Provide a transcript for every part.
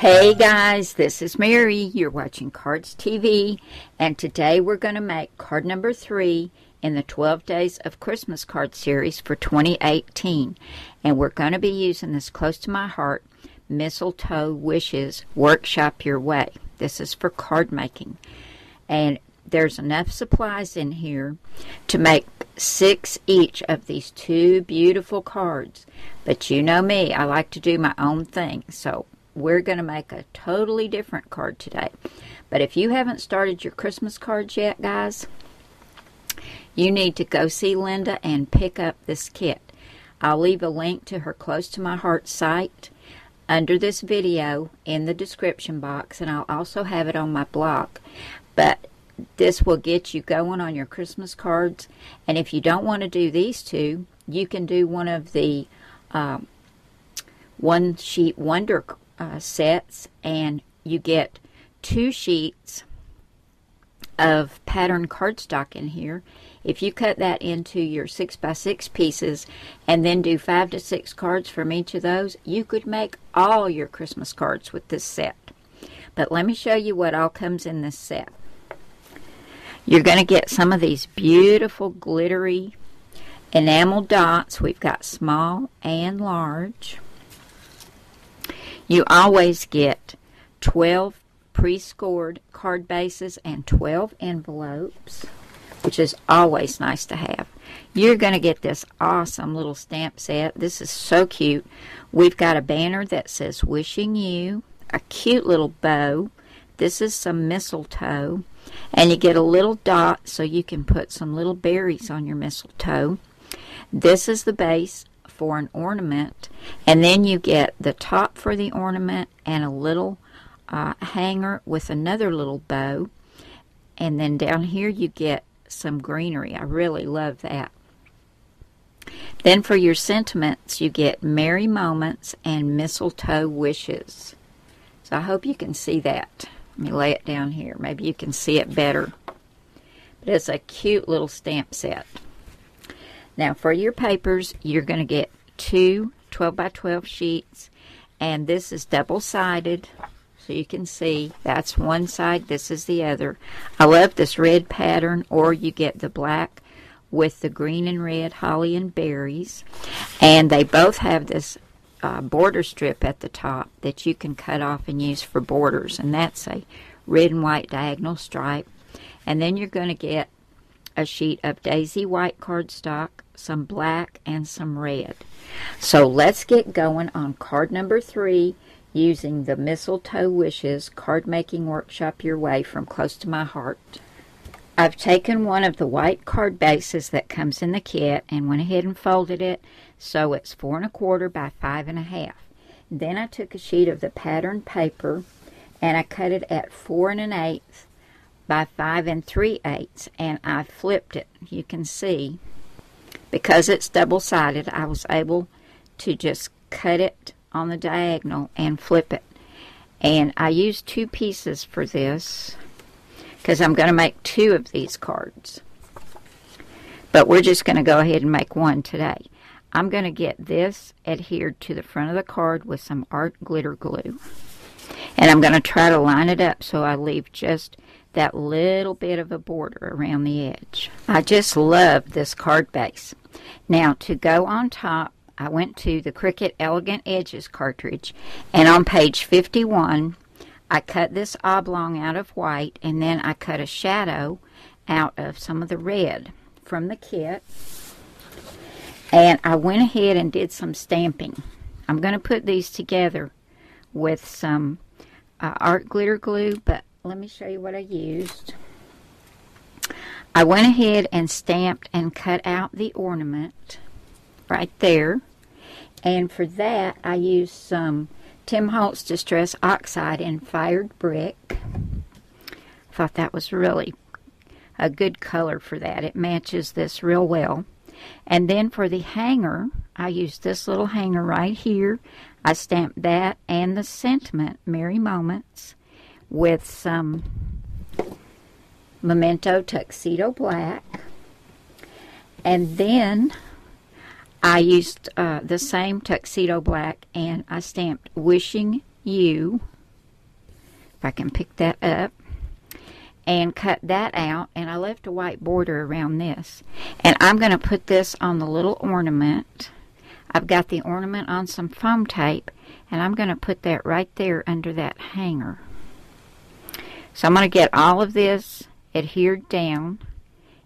Hey guys, this is Mary. You're watching Cardz TV, and today we're going to make card number 3 in the 12 Days of Christmas card series for 2018. And we're going to be using this close to my heart, Mistletoe Wishes Workshop Your Way. This is for card making. And there's enough supplies in here to make 6 each of these 2 beautiful cards. But you know me, I like to do my own thing, so we're going to make a totally different card today. But if you haven't started your Christmas cards yet, guys, you need to go see Linda and pick up this kit. I'll leave a link to her Close to My Heart site under this video in the description box, and I'll also have it on my blog. But this will get you going on your Christmas cards. And if you don't want to do these 2, you can do one of the one sheet wonder sets, and you get 2 sheets of pattern cardstock in here. If you cut that into your 6x6 pieces and then do 5 to 6 cards from each of those, you could make all your Christmas cards with this set. But let me show you what all comes in this set. You're going to get some of these beautiful glittery enamel dots. We've got small and large. You always get 12 pre-scored card bases and 12 envelopes, which is always nice to have. You're going to get this awesome little stamp set. This is so cute. We've got a banner that says Wishing You, a cute little bow. This is some mistletoe, and you get a little dot so you can put some little berries on your mistletoe. This is the base for an ornament, and then you get the top for the ornament and a little hanger with another little bow, and then down here you get some greenery. I really love that. Then for your sentiments, you get Merry Moments and Mistletoe Wishes. So I hope you can see that. Let me lay it down here. Maybe you can see it better. But it's a cute little stamp set. Now for your papers, you're going to get 2 12x12 sheets, and this is double-sided, so you can see that's one side, this is the other. I love this red pattern, or you get the black with the green and red holly and berries, and they both have this border strip at the top that you can cut off and use for borders, and that's a red and white diagonal stripe. And then you're going to get a sheet of daisy white cardstock, some black, and some red. So let's get going on card number 3 using the Mistletoe Wishes Card Making Workshop Your Way from Close to My Heart. I've taken one of the white card bases that comes in the kit and went ahead and folded it so it's 4 1/4 by 5 1/2. Then I took a sheet of the pattern paper and I cut it at 4 1/8 by 5 3/8, and I flipped it. You can see, because it's double-sided, I was able to just cut it on the diagonal and flip it. And I used 2 pieces for this because I'm going to make 2 of these cards. But we're just going to go ahead and make 1 today. I'm going to get this adhered to the front of the card with some art glitter glue. And I'm going to try to line it up so I leave just that little bit of a border around the edge. I just love this card base. Now to go on top, I went to the Cricut Elegant Edges cartridge, and on page 51 I cut this oblong out of white, and then I cut a shadow out of some of the red from the kit, and I went ahead and did some stamping. I'm going to put these together with some art glitter glue, but let me show you what I used. I went ahead and stamped and cut out the ornament right there. And for that, I used some Tim Holtz Distress Oxide in Fired Brick. I thought that was really a good color for that. It matches this real well. And then for the hanger, I used this little hanger right here. I stamped that and the sentiment, Merry Moments, with some Memento Tuxedo Black. And then I used the same Tuxedo Black, and I stamped Wishing You if I can pick that up, and cut that out. And I left a white border around this. And I'm going to put this on the little ornament. I've got the ornament on some foam tape, and I'm going to put that right there under that hanger. So I'm going to get all of this adhered down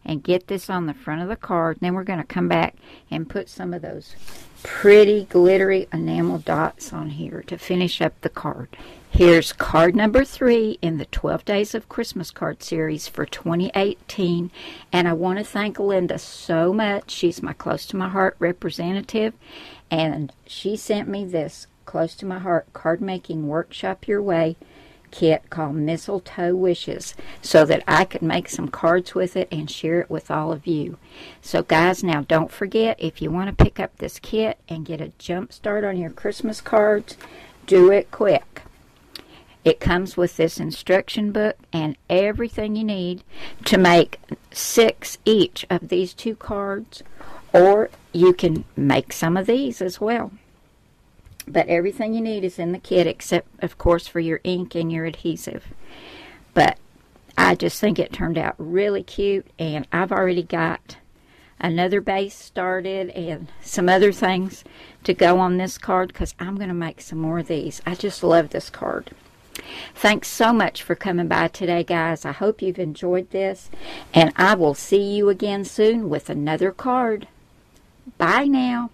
and get this on the front of the card. And then we're going to come back and put some of those pretty glittery enamel dots on here to finish up the card. Here's card number 3 in the 12 Days of Christmas card series for 2018. And I want to thank Linda so much. She's my Close to My Heart representative. And she sent me this Close to My Heart Card Making Workshop Your Way kit called Mistletoe Wishes, so that I could make some cards with it and share it with all of you. So guys, now don't forget, if you want to pick up this kit and get a jump start on your Christmas cards, do it quick. It comes with this instruction book and everything you need to make 6 each of these 2 cards, or you can make some of these as well. But everything you need is in the kit, except, of course, for your ink and your adhesive. But I just think it turned out really cute, and I've already got another base started and some other things to go on this card, because I'm going to make some more of these. I just love this card. Thanks so much for coming by today, guys. I hope you've enjoyed this, and I will see you again soon with another card. Bye now.